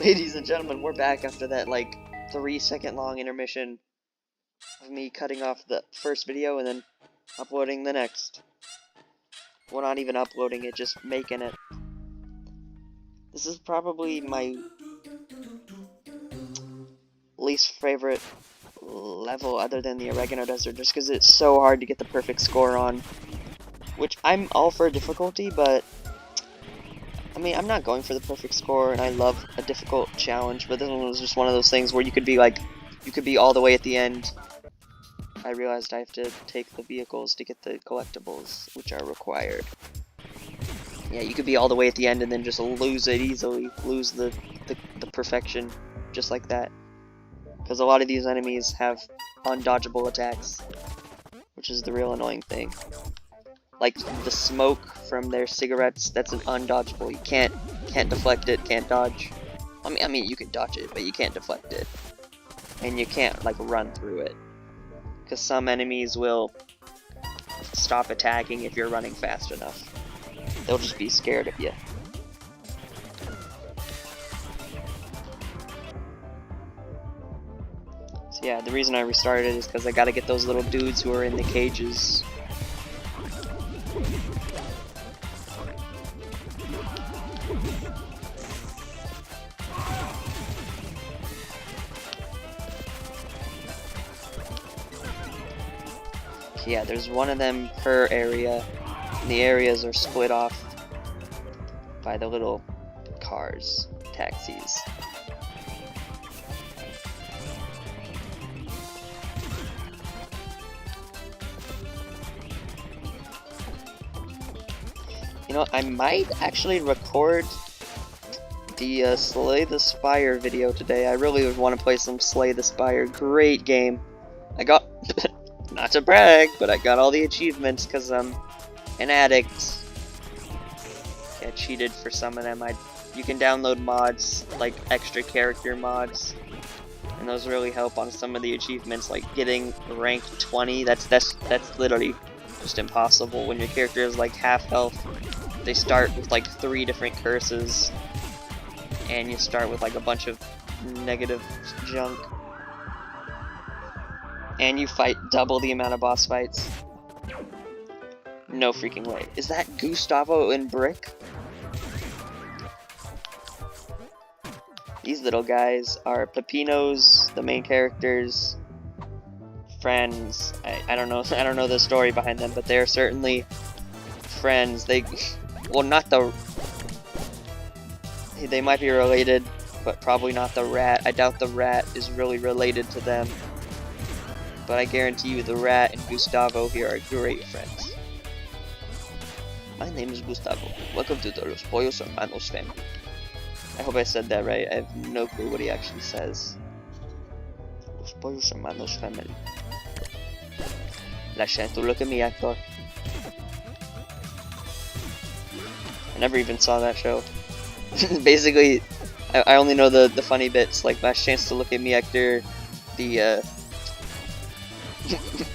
Ladies and gentlemen, we're back after that, like, 3-second long intermission of me cutting off the first video and then uploading the next. Well, not even uploading it, just making it. This is probably my least favorite level other than the Oregano Desert, just because it's so hard to get the perfect score on. Which, I'm all for difficulty, but I mean, I'm not going for the perfect score, and I love a difficult challenge, but this one was just one of those things where you could be like, you could be all the way at the end. I realized I have to take the vehicles to get the collectibles, which are required. Yeah, you could be all the way at the end and then just lose it easily, lose the perfection, just like that. Because a lot of these enemies have undodgeable attacks, which is the real annoying thing. Like the smoke from their cigarettes, that's an undodgeable. You can't deflect it, can't dodge. I mean, you can dodge it, but you can't deflect it, and you can't like run through it, because some enemies will stop attacking if you're running fast enough. They'll just be scared of you. So yeah, the reason I restarted is because I gotta get those little dudes who are in the cages. Yeah, there's one of them per area, and the areas are split off by the little cars, taxis. You know, I might actually record the Slay the Spire video today. I really would want to play some Slay the Spire. Great game. I got... Not to brag, but I got all the achievements because I'm an addict. Yeah, I cheated for some of them. You can download mods, like extra character mods, and those really help on some of the achievements, like getting rank 20. That's literally just impossible when your character is like half health. They start with like 3 different curses, and you start with like a bunch of negative junk. And you fight double the amount of boss fights. No freaking way. Is that Gustavo in Brick? These little guys are Peppino's, the main characters, friends. I don't know the story behind them, but they're certainly friends. They might be related, but probably not the rat. I doubt the rat is really related to them. But I guarantee you the rat and Gustavo here are great friends. My name is Gustavo. Welcome to the Los Pollos Hermanos family. I hope I said that right. I have no clue what he actually says. Los Pollos Hermanos family. La chance to look at me, actor. I never even saw that show. Basically, I only know the funny bits, like Last Chance to Look at Me, actor, the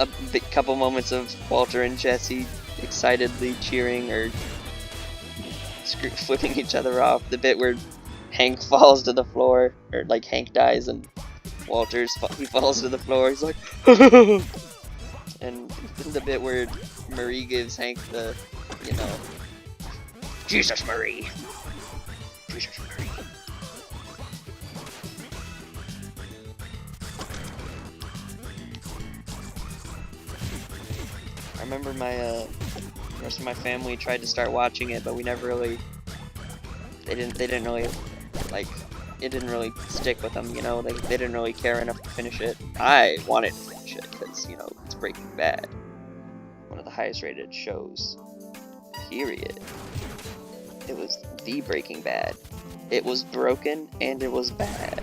a couple moments of Walter and Jesse excitedly cheering or flipping each other off. The bit where Hank falls to the floor, or like Hank dies and he falls to the floor. He's like, and the bit where Marie gives Hank the, Jesus Marie, Jesus Marie. I remember the rest of my family tried to start watching it, but we never really, they didn't really, like, it didn't really stick with them, they didn't really care enough to finish it. I wanted to finish it, because, it's Breaking Bad. One of the highest rated shows. Period. It was the Breaking Bad. It was broken, and it was bad.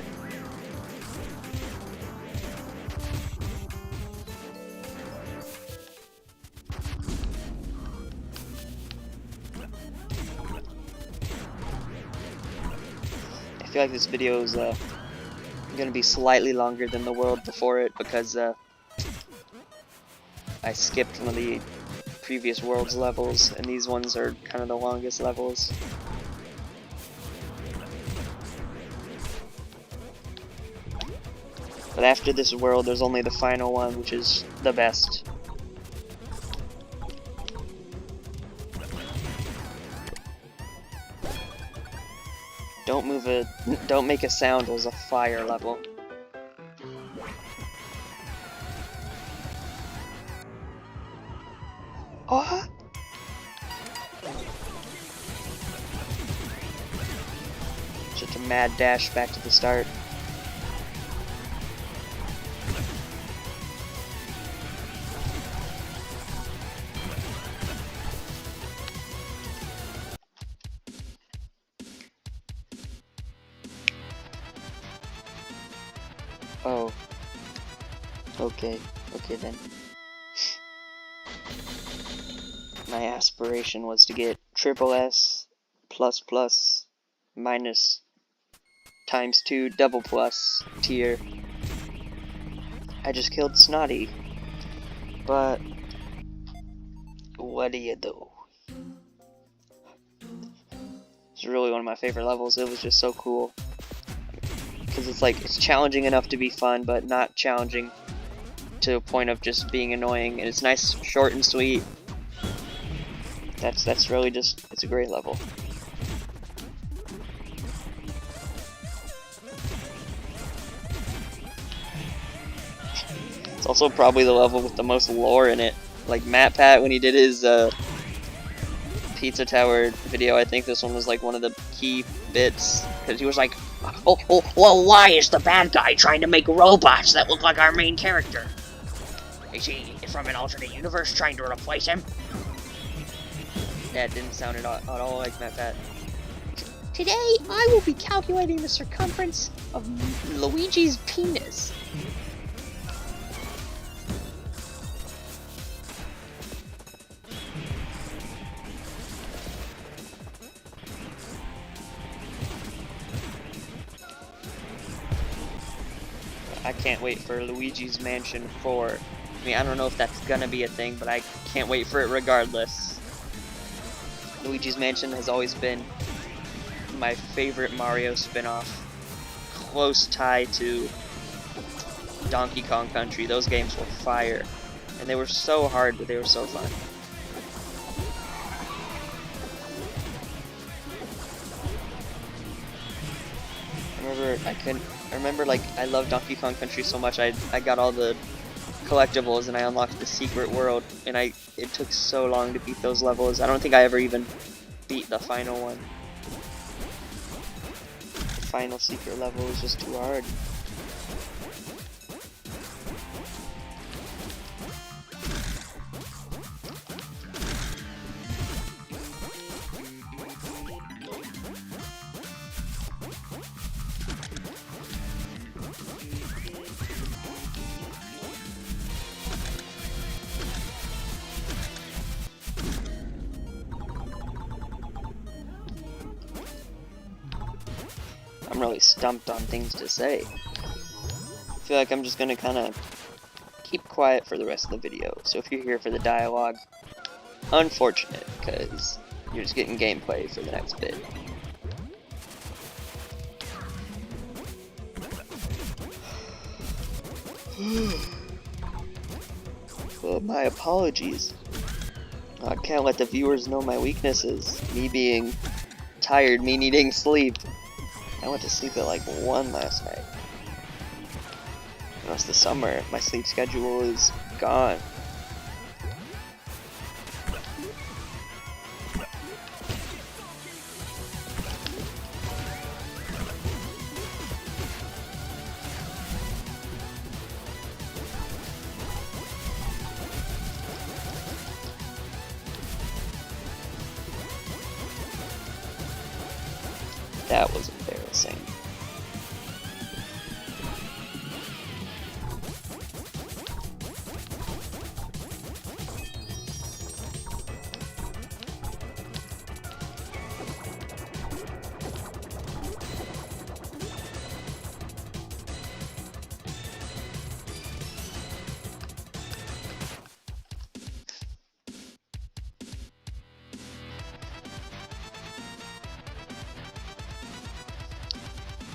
I feel like this video is gonna be slightly longer than the world before it because I skipped one of the previous world's levels, and these ones are kind of the longest levels. But after this world, there's only the final one, which is the best. Don't make a sound as a fire level. Oh! Just a mad dash back to the start. Oh. Okay. Okay then. My aspiration was to get triple S plus minus times 2 double plus tier. I just killed Snotty. But what do you do? It's really one of my favorite levels. It was just so cool. Because it's like, it's challenging enough to be fun, but not challenging to a point of just being annoying. And it's nice, short and sweet. That's really just, it's a great level. It's also probably the level with the most lore in it. Like MatPat, when he did his Pizza Tower video, I think this one was like one of the key bits. Because he was like, Oh, well, why is the bad guy trying to make robots that look like our main character? Is he from an alternate universe trying to replace him? that didn't sound at all like MatPat. Today, I will be calculating the circumference of Luigi's penis. I can't wait for Luigi's Mansion 4. I mean, I don't know if that's gonna be a thing, but I can't wait for it regardless. Luigi's Mansion has always been my favorite Mario spin-off. Close tie to Donkey Kong Country. Those games were fire. And they were so hard, but they were so fun. I remember like I loved Donkey Kong Country so much I got all the collectibles and I unlocked the secret world, and it took so long to beat those levels. I don't think I ever even beat the final one. The final secret level was just too hard. I'm really stumped on things to say. I feel like I'm just gonna kind of keep quiet for the rest of the video. So if you're here for the dialogue, unfortunate, because you're just getting gameplay for the next bit. Well, my apologies. I can't let the viewers know my weaknesses. Me being tired, me needing sleep. I went to sleep at like 1 last night. The rest of the summer, my sleep schedule is gone. That was embarrassing.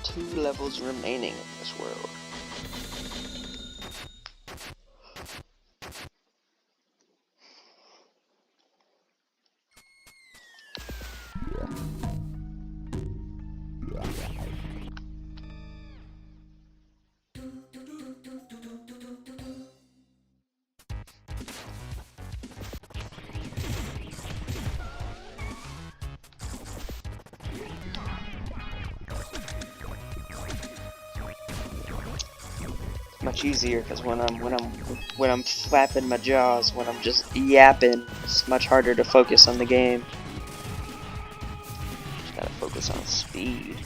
Two levels remaining in this world. much easier because when I'm flapping my jaws, when I'm just yapping, it's much harder to focus on the game. Just gotta focus on speed.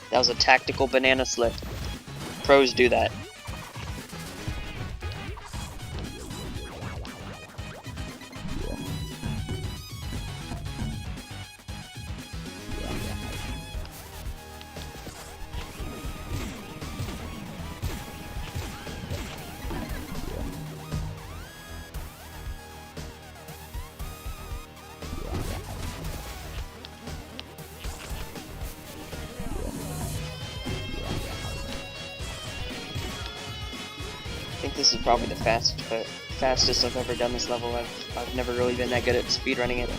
That was a tactical banana slip. Pros do that. I think this is probably the fastest I've ever done this level. I've never really been that good at speedrunning it.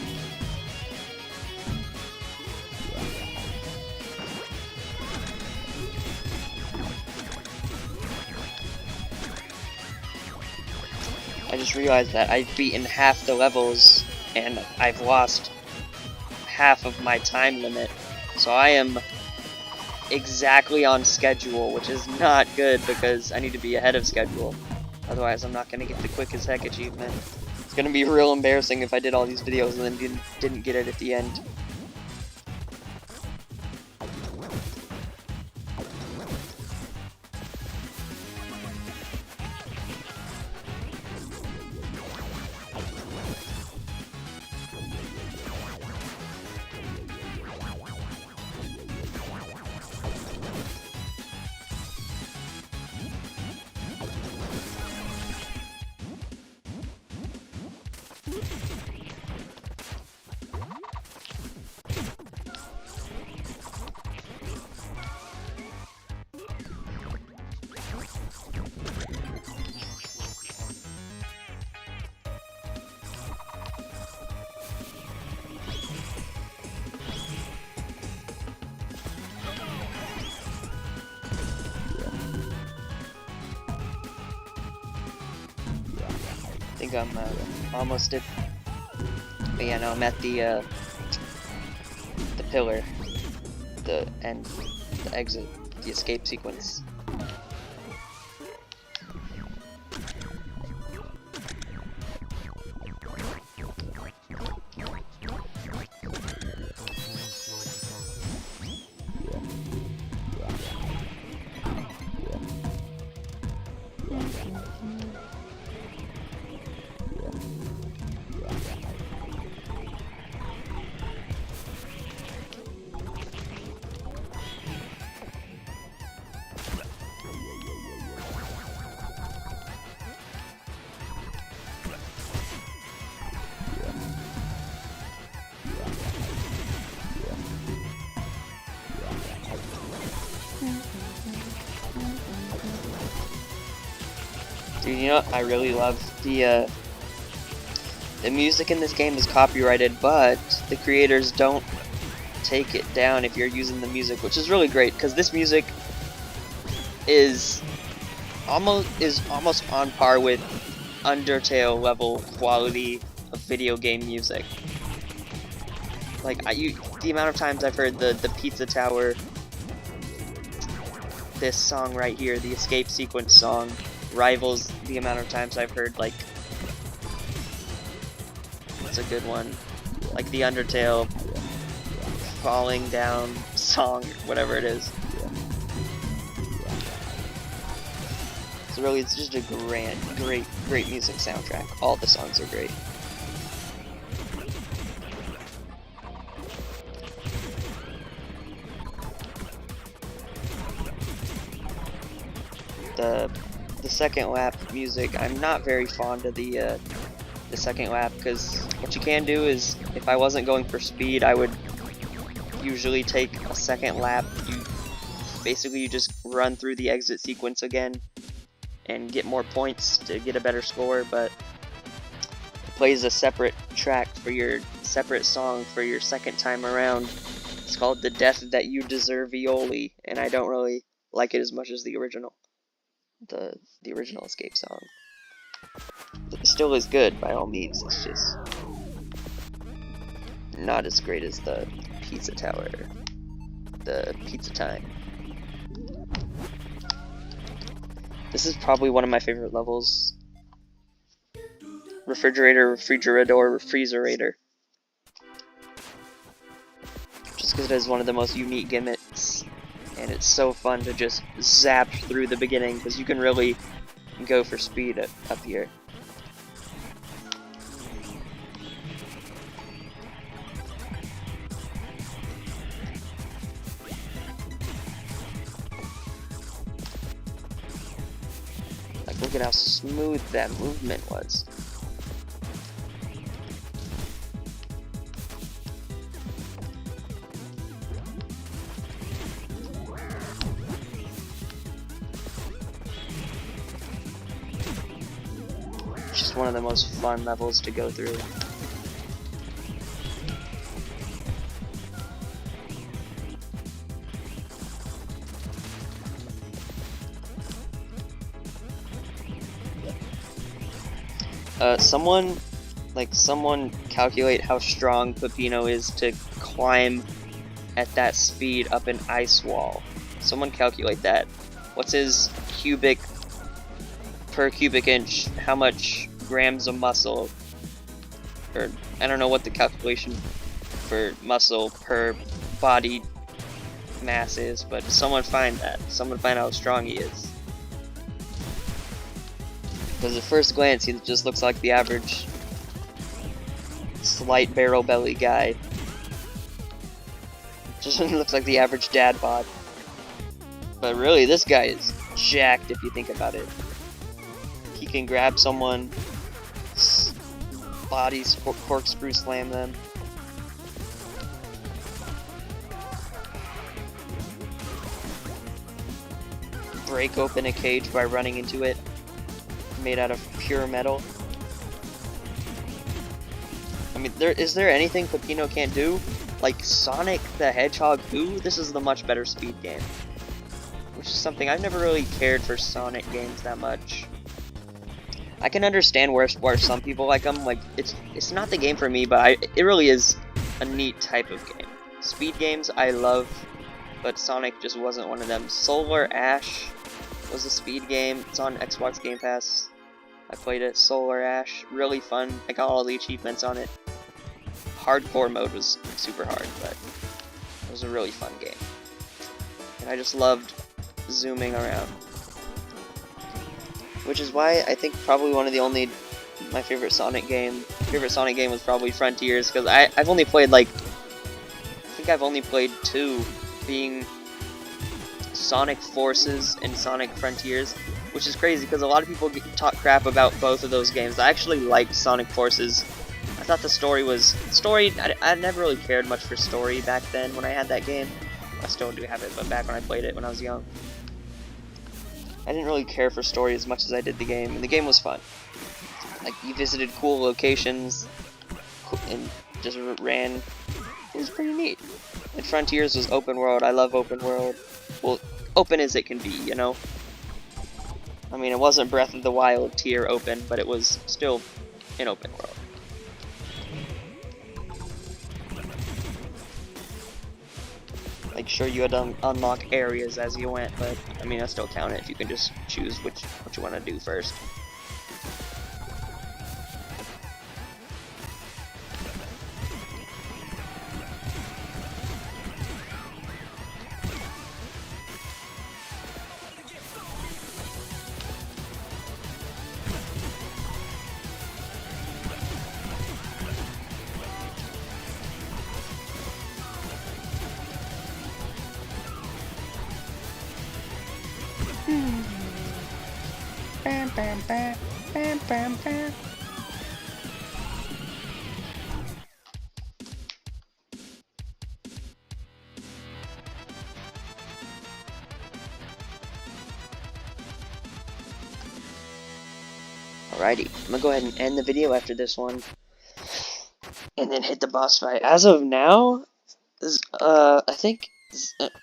I just realized that I've beaten half the levels and I've lost half of my time limit. So I am exactly on schedule, which is not good because I need to be ahead of schedule. Otherwise, I'm not going to get the quick as heck achievement. It's going to be real embarrassing if I did all these videos and then didn't get it at the end. I think I'm almost at. But yeah, no, I'm at the pillar, the end, the exit, the escape sequence. Dude, you know what? I really love the music in this game is copyrighted, but the creators don't take it down if you're using the music, which is really great because this music is almost on par with Undertale level quality of video game music. Like the amount of times I've heard the Pizza Tower, this song right here, the escape sequence song, rivals the amount of times I've heard, like, what's a good one? Like the Undertale falling down song, whatever it is. So really, it's just a great music soundtrack. All the songs are great. The second lap music, I'm not very fond of the second lap, because what you can do is, if I wasn't going for speed, I would usually take a second lap. You just run through the exit sequence again and get more points to get a better score, but it plays a separate track for your separate song for your second time around. It's called The Death That You Deserve Violi, and I don't really like it as much as the original. The original escape song. It still is good by all means. It's just not as great as the pizza tower, the pizza time. This is probably one of my favorite levels. Refrigerator, refrigerator, freezerator. Just because it is one of the most unique gimmicks, and it's so fun to just zap through the beginning, because you can really go for speed up here. Like, look at how smooth that movement was. Just one of the most fun levels to go through. Someone calculate how strong Peppino is to climb at that speed up an ice wall. Someone calculate that. What's his cubic per cubic inch? How much grams of muscle? Or I don't know what the calculation for muscle per body mass is, but someone find that. Someone find how strong he is. Because at first glance, he just looks like the average slight barrel belly guy. Just looks like the average dad bod. But really, this guy is jacked if you think about it. He can grab someone, bodies, corkscrew slam them. Break open a cage by running into it. Made out of pure metal. I mean, is there anything Peppino can't do? Like Sonic the Hedgehog 2? This is the much better speed game. Which is something I've never really cared for Sonic games that much. I can understand where some people like them. Like it's not the game for me, but it really is a neat type of game. Speed games I love, but Sonic just wasn't one of them. Solar Ash was a speed game. It's on Xbox Game Pass. I played it. Solar Ash, really fun. I got all the achievements on it. Hardcore mode was super hard, but it was a really fun game. And I just loved zooming around. Which is why I think probably my favorite Sonic game was probably Frontiers, because I've only played I think I've only played 2, being Sonic Forces and Sonic Frontiers, which is crazy because a lot of people talk crap about both of those games. I actually liked Sonic Forces. I thought the story was... I never really cared much for story back then when I had that game. I still do have it, but back when I played it when I was young, I didn't really care for story as much as I did the game, and the game was fun. Like, you visited cool locations, and just ran. It was pretty neat. And Frontiers was open world. I love open world. Well, open as it can be, you know? I mean, it wasn't Breath of the Wild tier open, but it was still an open world. Like, sure, you had to unlock areas as you went, but, I mean, I still count it if you can just choose what you want to do first. Bam, bam, bam, bam, bam, bam. Alrighty, I'm gonna go ahead and end the video after this one, and then hit the boss fight. As of now, I think,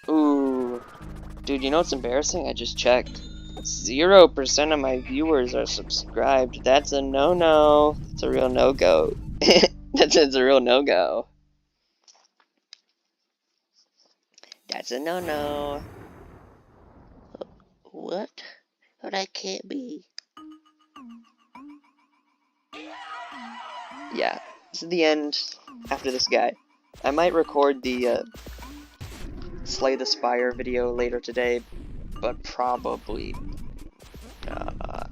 ooh, dude, you know what's embarrassing? I just checked. 0% of my viewers are subscribed. That's a no-no. That's a real no-go. That's a real no-go. That's a no-no. What? Oh, that can't be. Yeah, this is the end after this guy. I might record the Slay the Spire video later today, but probably not.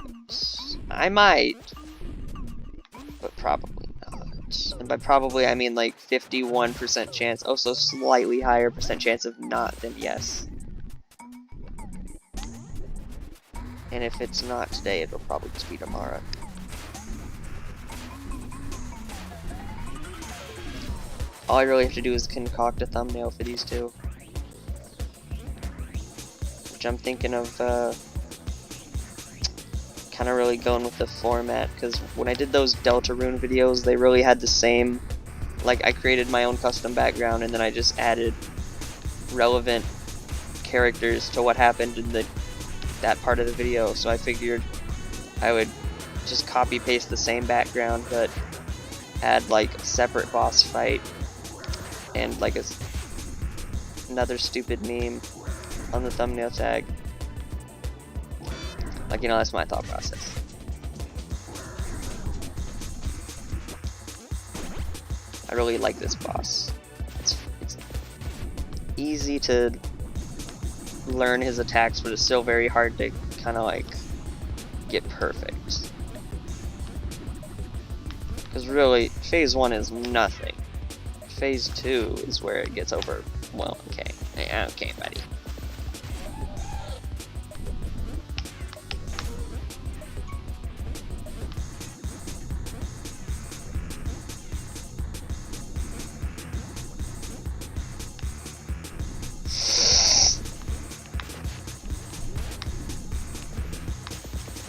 I might, but probably not. And by probably, I mean like 51% chance, also slightly higher percent chance of not than yes. And if it's not today, it'll probably just be tomorrow. All I really have to do is concoct a thumbnail for these two. Which I'm thinking of kind of really going with the format, because when I did those Deltarune videos, they really had the same, like I created my own custom background and then I just added relevant characters to what happened in that part of the video, so I figured I would just copy paste the same background but add like a separate boss fight and like another stupid meme on the thumbnail tag. Like, you know, that's my thought process. I really like this boss. It's easy to learn his attacks, but it's still very hard to kind of like get perfect. Because really, phase 1 is nothing. Phase 2 is where it gets over. Well, okay. Okay, buddy.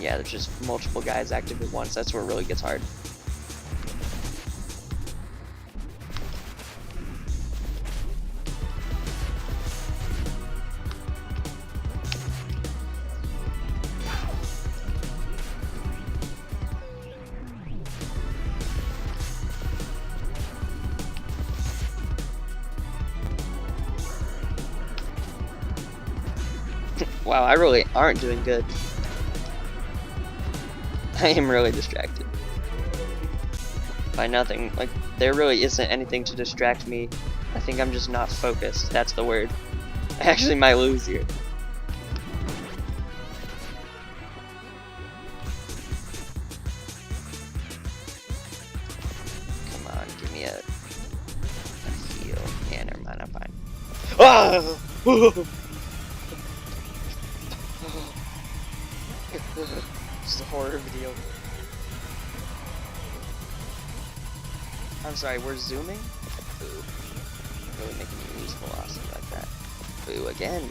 Yeah, there's just multiple guys active at once. That's where it really gets hard. Wow, I really aren't doing good. I am really distracted by nothing. Like, there really isn't anything to distract me. I think I'm just not focused. That's the word. I actually might lose here. Come on, give me a heal. Yeah, never mind, I'm fine. Ah! This is a horror video. I'm sorry, we're zooming? Boo. Really making me lose velocity like that. Boo again.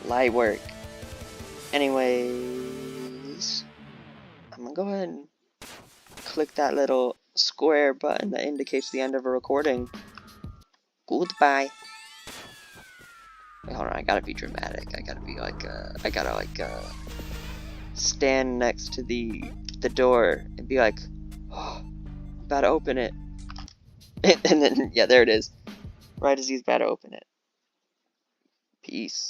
Light work. Anyways, I'm gonna go ahead and click that little square button that indicates the end of a recording. Goodbye. Wait, hold on, I gotta be dramatic. I gotta be like, stand next to the door and be like, oh, about to open it. And then, yeah, there it is. Right as he's about to open it. Peace.